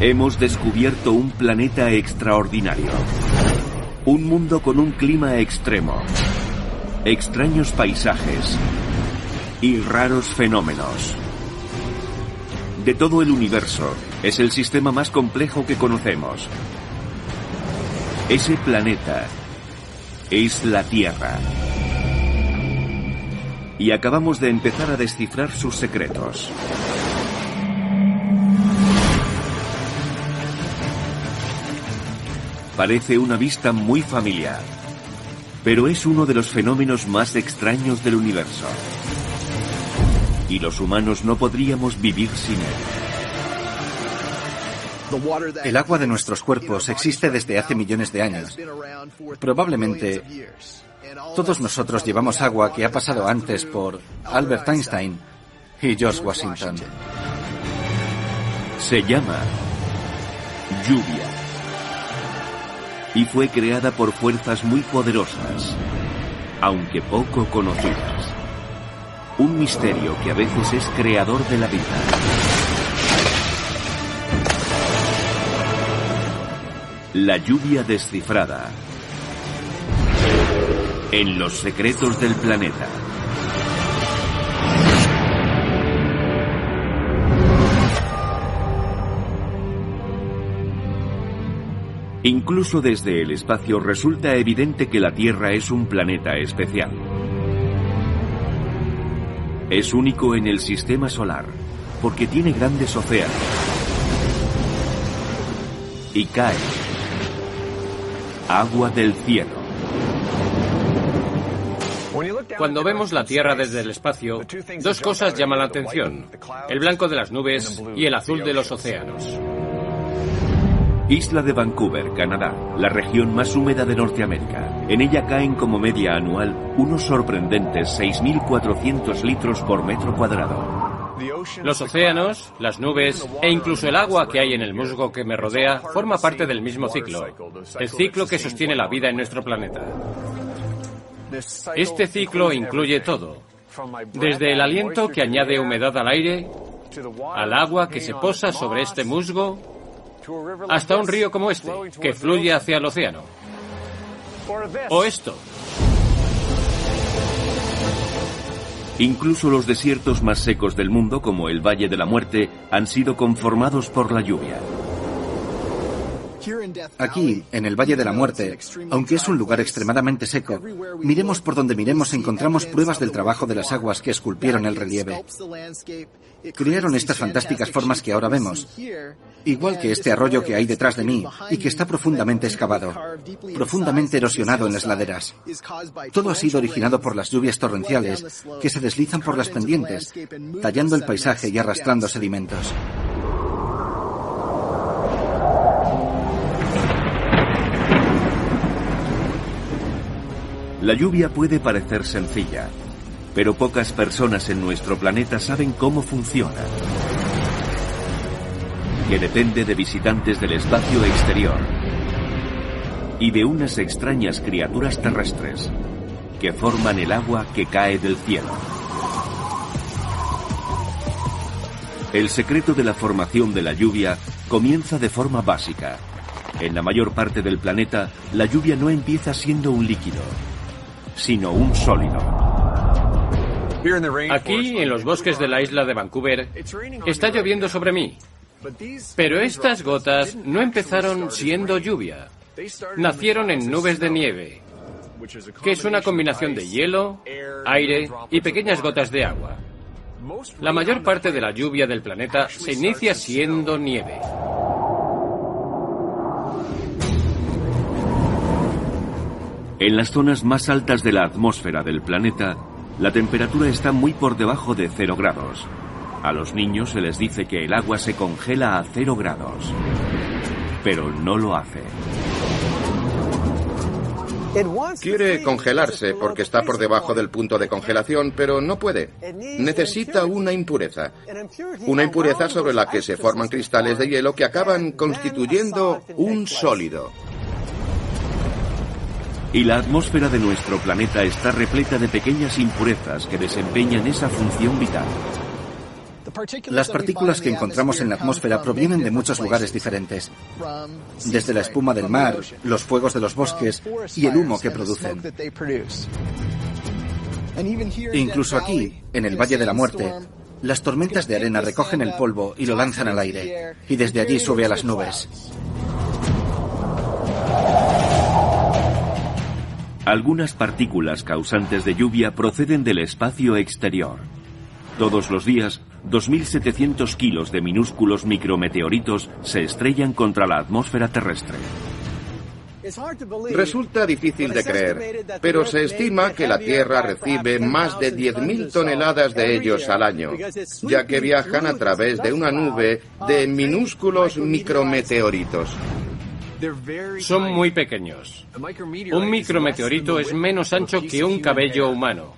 Hemos descubierto un planeta extraordinario. Un mundo con un clima extremo, extraños paisajes y raros fenómenos. De todo el universo, es el sistema más complejo que conocemos. Ese planeta es la Tierra. Y acabamos de empezar a descifrar sus secretos. Parece una vista muy familiar, pero es uno de los fenómenos más extraños del universo. Y los humanos no podríamos vivir sin él. El agua de nuestros cuerpos existe desde hace millones de años. Probablemente todos nosotros llevamos agua que ha pasado antes por Albert Einstein y George Washington. Se llama lluvia. Y fue creada por fuerzas muy poderosas, aunque poco conocidas. Un misterio que a veces es creador de la vida. La lluvia descifrada. En los secretos del planeta. Incluso desde el espacio resulta evidente que la Tierra es un planeta especial. Es único en el sistema solar, porque tiene grandes océanos. Y cae agua del cielo. Cuando vemos la Tierra desde el espacio, dos cosas llaman la atención: el blanco de las nubes y el azul de los océanos. Isla de Vancouver, Canadá, la región más húmeda de Norteamérica. En ella caen como media anual unos sorprendentes 6.400 litros por metro cuadrado. Los océanos, las nubes e incluso el agua que hay en el musgo que me rodea forma parte del mismo ciclo, el ciclo que sostiene la vida en nuestro planeta. Este ciclo incluye todo, desde el aliento que añade humedad al aire, al agua que se posa sobre este musgo, hasta un río como este, que fluye hacia el océano. O esto. Incluso los desiertos más secos del mundo, como el Valle de la Muerte, han sido conformados por la lluvia. Aquí, en el Valle de la Muerte, aunque es un lugar extremadamente seco, miremos por donde miremos encontramos pruebas del trabajo de las aguas que esculpieron el relieve. Crearon estas fantásticas formas que ahora vemos, igual que este arroyo que hay detrás de mí y que está profundamente excavado, profundamente erosionado en las laderas. Todo ha sido originado por las lluvias torrenciales que se deslizan por las pendientes, tallando el paisaje y arrastrando sedimentos. La lluvia puede parecer sencilla, pero pocas personas en nuestro planeta saben cómo funciona. Que depende de visitantes del espacio exterior y de unas extrañas criaturas terrestres que forman el agua que cae del cielo. El secreto de la formación de la lluvia comienza de forma básica. En la mayor parte del planeta, la lluvia no empieza siendo un líquido, sino un sólido. Aquí, en los bosques de la isla de Vancouver, está lloviendo sobre mí. Pero estas gotas no empezaron siendo lluvia. Nacieron en nubes de nieve, que es una combinación de hielo, aire y pequeñas gotas de agua. La mayor parte de la lluvia del planeta se inicia siendo nieve. En las zonas más altas de la atmósfera del planeta, la temperatura está muy por debajo de 0 grados. A los niños se les dice que el agua se congela a 0 grados, pero no lo hace. Quiere congelarse porque está por debajo del punto de congelación, pero no puede. Necesita una impureza. Una impureza sobre la que se forman cristales de hielo que acaban constituyendo un sólido. Y la atmósfera de nuestro planeta está repleta de pequeñas impurezas que desempeñan esa función vital. Las partículas que encontramos en la atmósfera provienen de muchos lugares diferentes, desde la espuma del mar, los fuegos de los bosques y el humo que producen. Incluso aquí, en el Valle de la Muerte, las tormentas de arena recogen el polvo y lo lanzan al aire, y desde allí sube a las nubes. Algunas partículas causantes de lluvia proceden del espacio exterior. Todos los días, 2.700 kilos de minúsculos micrometeoritos se estrellan contra la atmósfera terrestre. Resulta difícil de creer, pero se estima que la Tierra recibe más de 10.000 toneladas de ellos al año, ya que viajan a través de una nube de minúsculos micrometeoritos. Son muy pequeños. Un micrometeorito es menos ancho que un cabello humano.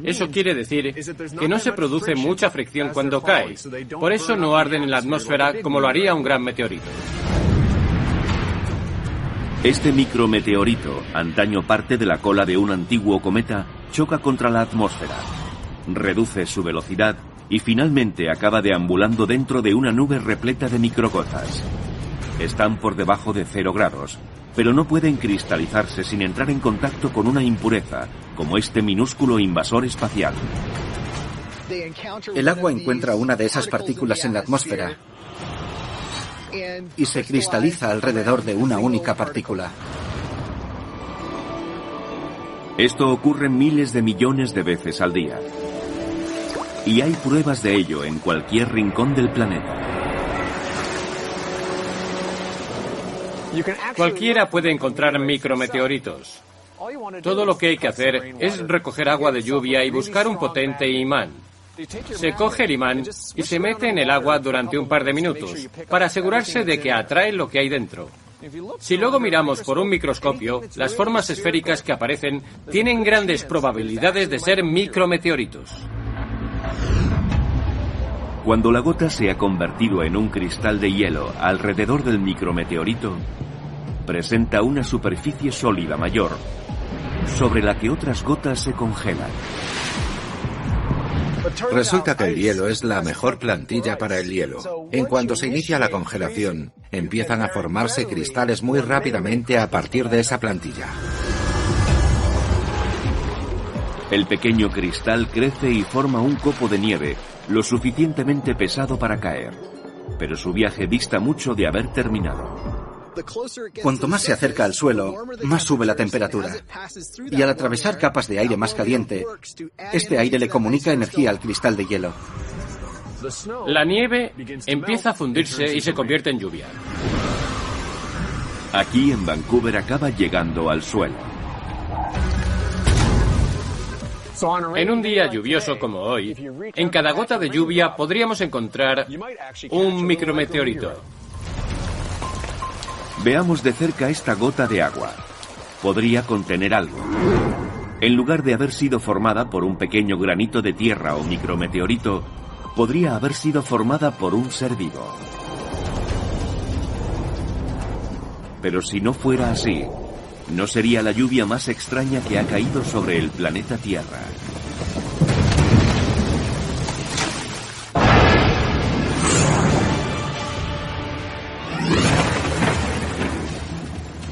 Eso quiere decir que no se produce mucha fricción cuando cae. Por eso no arden en la atmósfera como lo haría un gran meteorito. Este micrometeorito, antaño parte de la cola de un antiguo cometa, choca contra la atmósfera, reduce su velocidad y finalmente acaba deambulando dentro de una nube repleta de microgotas. Están por debajo de 0 grados, pero no pueden cristalizarse sin entrar en contacto con una impureza, como este minúsculo invasor espacial. El agua encuentra una de esas partículas en la atmósfera y se cristaliza alrededor de una única partícula. Esto ocurre miles de millones de veces al día. Y hay pruebas de ello en cualquier rincón del planeta. Cualquiera puede encontrar micrometeoritos. Todo lo que hay que hacer es recoger agua de lluvia y buscar un potente imán. Se coge el imán y se mete en el agua durante un par de minutos para asegurarse de que atrae lo que hay dentro. Si luego miramos por un microscopio, las formas esféricas que aparecen tienen grandes probabilidades de ser micrometeoritos. Cuando la gota se ha convertido en un cristal de hielo alrededor del micrometeorito, presenta una superficie sólida mayor, sobre la que otras gotas se congelan. Resulta que el hielo es la mejor plantilla para el hielo. En cuanto se inicia la congelación, empiezan a formarse cristales muy rápidamente a partir de esa plantilla. El pequeño cristal crece y forma un copo de nieve, lo suficientemente pesado para caer, pero su viaje dista mucho de haber terminado. Cuanto más se acerca al suelo, más sube la temperatura. Y al atravesar capas de aire más caliente, este aire le comunica energía al cristal de hielo. La nieve empieza a fundirse y se convierte en lluvia. Aquí en Vancouver acaba llegando al suelo. En un día lluvioso como hoy, en cada gota de lluvia podríamos encontrar un micrometeorito. Veamos de cerca esta gota de agua. Podría contener algo. En lugar de haber sido formada por un pequeño granito de tierra o micrometeorito, podría haber sido formada por un ser vivo. Pero si no fuera así, no sería la lluvia más extraña que ha caído sobre el planeta Tierra.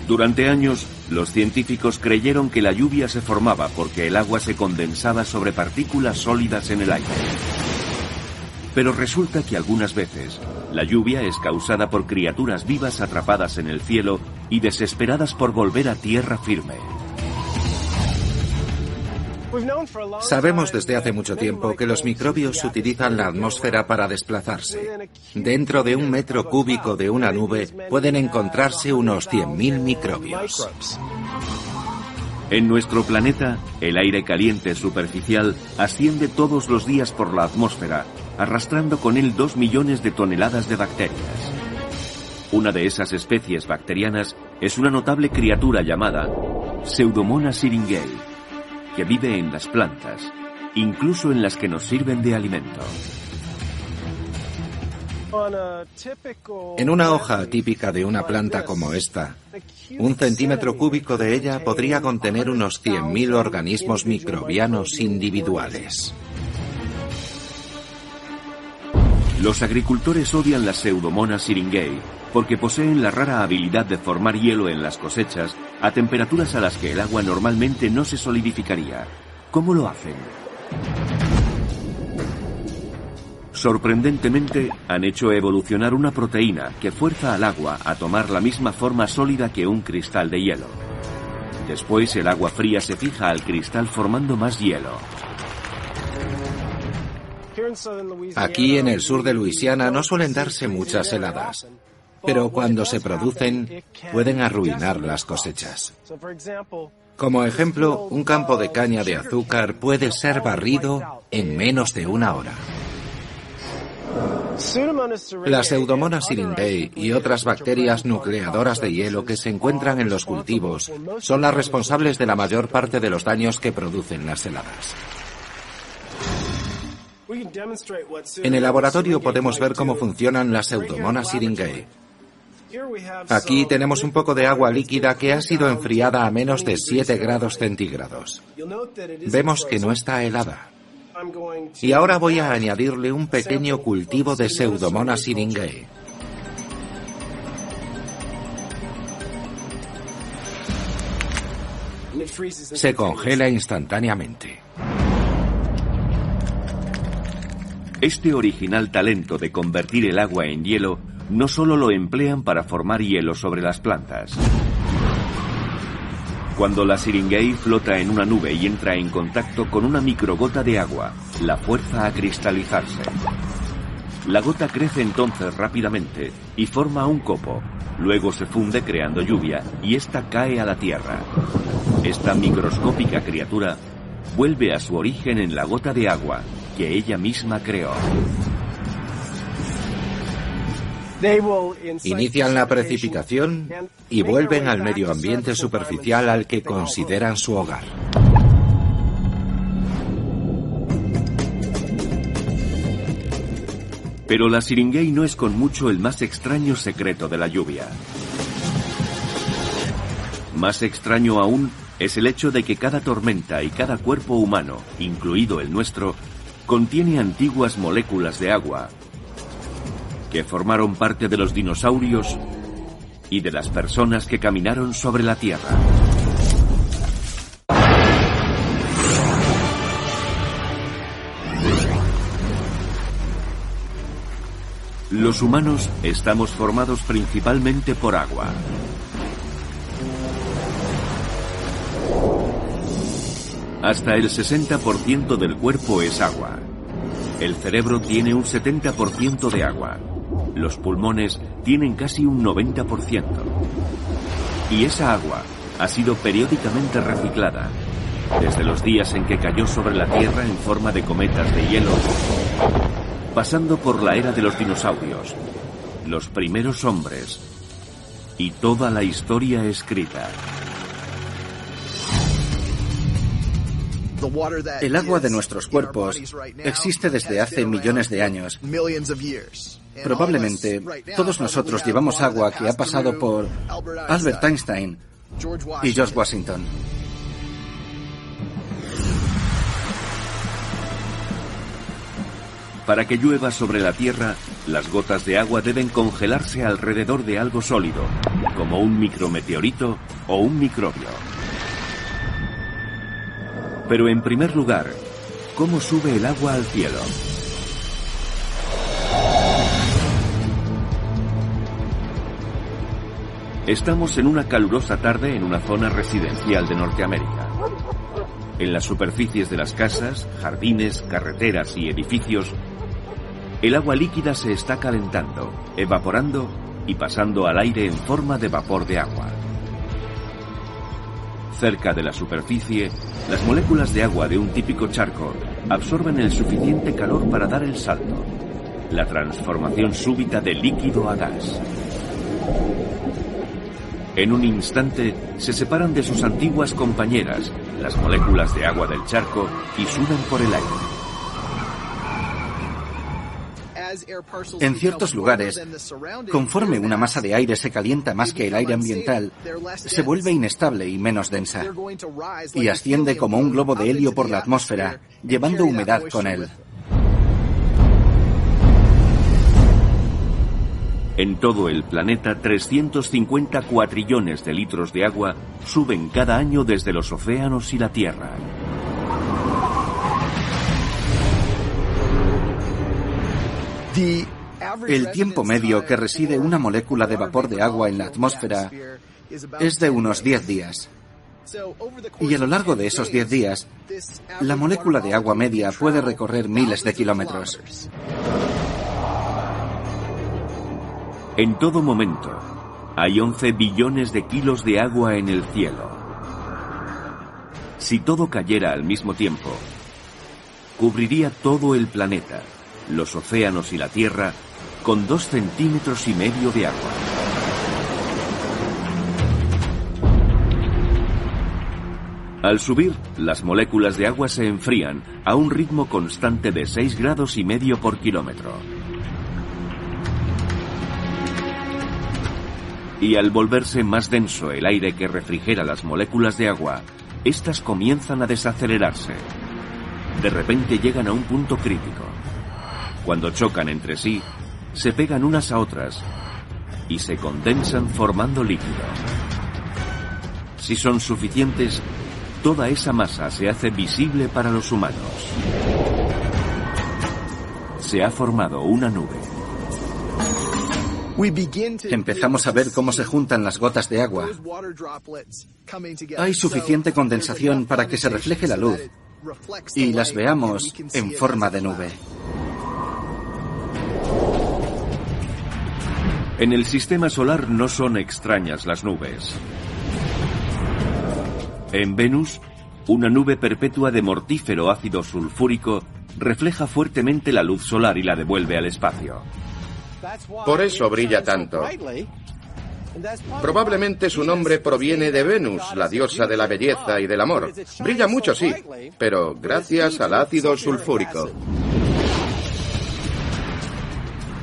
Durante años, los científicos creyeron que la lluvia se formaba porque el agua se condensaba sobre partículas sólidas en el aire. Pero resulta que algunas veces, la lluvia es causada por criaturas vivas atrapadas en el cielo y desesperadas por volver a tierra firme. Sabemos desde hace mucho tiempo que los microbios utilizan la atmósfera para desplazarse. Dentro de 1 metro cúbico de una nube pueden encontrarse unos 100.000 microbios. En nuestro planeta, el aire caliente superficial asciende todos los días por la atmósfera, arrastrando con él 2 millones de toneladas de bacterias. Una de esas especies bacterianas es una notable criatura llamada Pseudomonas syringae, que vive en las plantas, incluso en las que nos sirven de alimento. En una hoja típica de una planta como esta, 1 centímetro cúbico de ella podría contener unos 100.000 organismos microbianos individuales. Los agricultores odian las Pseudomonas syringae porque poseen la rara habilidad de formar hielo en las cosechas a temperaturas a las que el agua normalmente no se solidificaría. ¿Cómo lo hacen? Sorprendentemente, han hecho evolucionar una proteína que fuerza al agua a tomar la misma forma sólida que un cristal de hielo. Después, el agua fría se fija al cristal formando más hielo. Aquí en el sur de Luisiana no suelen darse muchas heladas, pero cuando se producen pueden arruinar las cosechas. Como ejemplo, un campo de caña de azúcar puede ser barrido en menos de una hora. Las Pseudomonas syringae y otras bacterias nucleadoras de hielo que se encuentran en los cultivos son las responsables de la mayor parte de los daños que producen las heladas. En el laboratorio podemos ver cómo funcionan las Pseudomonas syringae. Aquí tenemos un poco de agua líquida que ha sido enfriada a menos de 7 grados centígrados. Vemos que no está helada. Y ahora voy a añadirle un pequeño cultivo de Pseudomonas syringae. Se congela instantáneamente. Este original talento de convertir el agua en hielo no solo lo emplean para formar hielo sobre las plantas. Cuando la syringae flota en una nube y entra en contacto con una microgota de agua, la fuerza a cristalizarse. La gota crece entonces rápidamente y forma un copo. Luego se funde creando lluvia y esta cae a la tierra. Esta microscópica criatura vuelve a su origen en la gota de agua que ella misma creó. Inician la precipitación y vuelven al medio ambiente superficial al que consideran su hogar. Pero la syringae no es con mucho el más extraño secreto de la lluvia. Más extraño aún es el hecho de que cada tormenta y cada cuerpo humano, incluido el nuestro, contiene antiguas moléculas de agua que formaron parte de los dinosaurios y de las personas que caminaron sobre la Tierra. Los humanos estamos formados principalmente por agua. Hasta el 60% del cuerpo es agua. El cerebro tiene un 70% de agua. Los pulmones tienen casi un 90%. Y esa agua ha sido periódicamente reciclada, desde los días en que cayó sobre la Tierra en forma de cometas de hielo, pasando por la era de los dinosaurios, los primeros hombres y toda la historia escrita. El agua de nuestros cuerpos existe desde hace millones de años. Probablemente todos nosotros llevamos agua que ha pasado por Albert Einstein y George Washington. Para que llueva sobre la Tierra, las gotas de agua deben congelarse alrededor de algo sólido, como un micrometeorito o un microbio. Pero en primer lugar, ¿cómo sube el agua al cielo? Estamos en una calurosa tarde en una zona residencial de Norteamérica. En las superficies de las casas, jardines, carreteras y edificios, el agua líquida se está calentando, evaporando y pasando al aire en forma de vapor de agua. Cerca de la superficie, las moléculas de agua de un típico charco absorben el suficiente calor para dar el salto, la transformación súbita de líquido a gas. En un instante, se separan de sus antiguas compañeras, las moléculas de agua del charco, y suben por el aire. En ciertos lugares, conforme una masa de aire se calienta más que el aire ambiental, se vuelve inestable y menos densa, y asciende como un globo de helio por la atmósfera, llevando humedad con él. En todo el planeta, 350 cuatrillones de litros de agua suben cada año desde los océanos y la Tierra. El tiempo medio que reside una molécula de vapor de agua en la atmósfera es de unos 10 días. Y a lo largo de esos 10 días, la molécula de agua media puede recorrer miles de kilómetros. En todo momento, hay 11 billones de kilos de agua en el cielo. Si todo cayera al mismo tiempo, cubriría todo el planeta, los océanos y la Tierra, con 2,5 centímetros de agua. Al subir, las moléculas de agua se enfrían a un ritmo constante de 6,5 grados por kilómetro. Y al volverse más denso el aire que refrigera las moléculas de agua, estas comienzan a desacelerarse. De repente llegan a un punto crítico. Cuando chocan entre sí, se pegan unas a otras y se condensan formando líquido. Si son suficientes, toda esa masa se hace visible para los humanos. Se ha formado una nube. Empezamos a ver cómo se juntan las gotas de agua. Hay suficiente condensación para que se refleje la luz y las veamos en forma de nube. En el sistema solar no son extrañas las nubes. En Venus, una nube perpetua de mortífero ácido sulfúrico refleja fuertemente la luz solar y la devuelve al espacio. Por eso brilla tanto. Probablemente su nombre proviene de Venus, la diosa de la belleza y del amor. Brilla mucho, sí, pero gracias al ácido sulfúrico.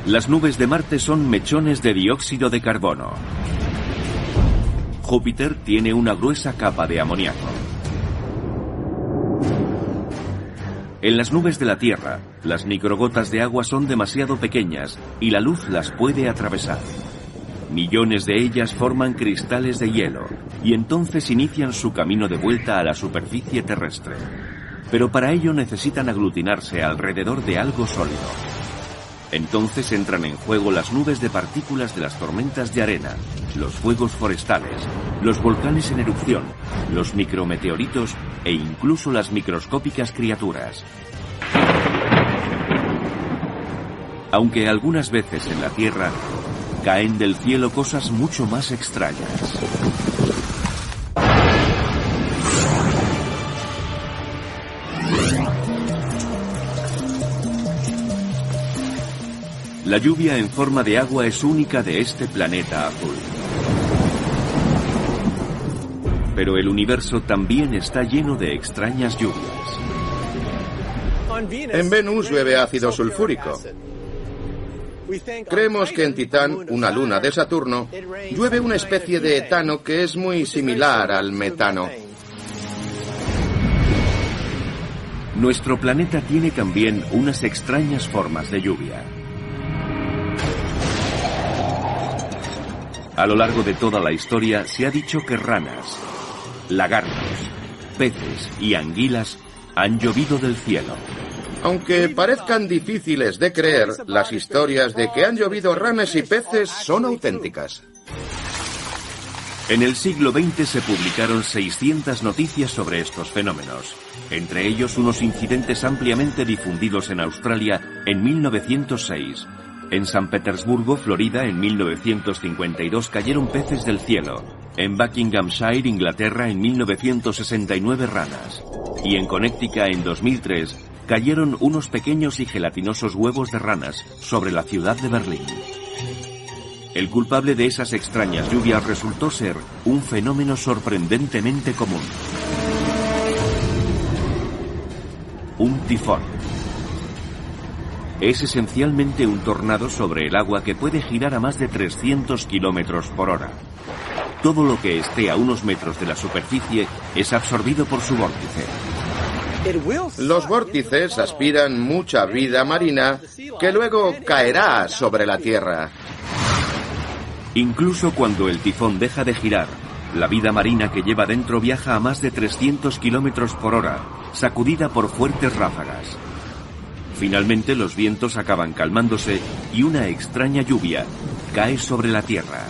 Las nubes de Marte son mechones de dióxido de carbono. Júpiter tiene una gruesa capa de amoníaco. En las nubes de la Tierra, las microgotas de agua son demasiado pequeñas y la luz las puede atravesar. Millones de ellas forman cristales de hielo y entonces inician su camino de vuelta a la superficie terrestre. Pero para ello necesitan aglutinarse alrededor de algo sólido. Entonces entran en juego las nubes de partículas de las tormentas de arena, los fuegos forestales, los volcanes en erupción, los micrometeoritos e incluso las microscópicas criaturas. Aunque algunas veces en la Tierra caen del cielo cosas mucho más extrañas. La lluvia en forma de agua es única de este planeta azul. Pero el universo también está lleno de extrañas lluvias. En Venus llueve ácido sulfúrico. Creemos que en Titán, una luna de Saturno, llueve una especie de etano que es muy similar al metano. Nuestro planeta tiene también unas extrañas formas de lluvia. A lo largo de toda la historia se ha dicho que ranas, lagartos, peces y anguilas han llovido del cielo. Aunque parezcan difíciles de creer, las historias de que han llovido ranas y peces son auténticas. En el siglo XX se publicaron 600 noticias sobre estos fenómenos, entre ellos unos incidentes ampliamente difundidos en Australia en 1906. En San Petersburgo, Florida, en 1952 cayeron peces del cielo. En Buckinghamshire, Inglaterra, en 1969 ranas. Y en Connecticut, en 2003, cayeron unos pequeños y gelatinosos huevos de ranas sobre la ciudad de Berlín. El culpable de esas extrañas lluvias resultó ser un fenómeno sorprendentemente común. Un tifón. Es esencialmente un tornado sobre el agua que puede girar a más de 300 kilómetros por hora. Todo lo que esté a unos metros de la superficie es absorbido por su vórtice. Los vórtices aspiran mucha vida marina que luego caerá sobre la Tierra. Incluso cuando el tifón deja de girar, la vida marina que lleva dentro viaja a más de 300 kilómetros por hora, sacudida por fuertes ráfagas. Finalmente los vientos acaban calmándose y una extraña lluvia cae sobre la Tierra.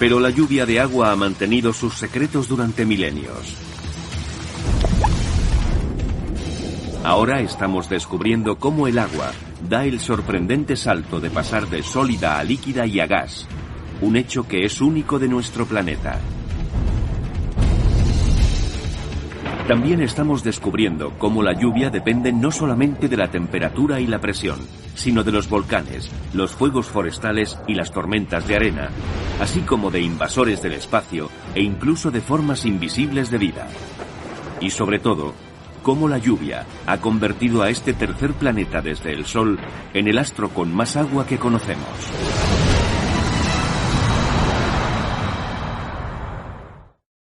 Pero la lluvia de agua ha mantenido sus secretos durante milenios. Ahora estamos descubriendo cómo el agua da el sorprendente salto de pasar de sólida a líquida y a gas, un hecho que es único de nuestro planeta. También estamos descubriendo cómo la lluvia depende no solamente de la temperatura y la presión, sino de los volcanes, los fuegos forestales y las tormentas de arena, así como de invasores del espacio e incluso de formas invisibles de vida. Y sobre todo, cómo la lluvia ha convertido a este tercer planeta desde el Sol en el astro con más agua que conocemos.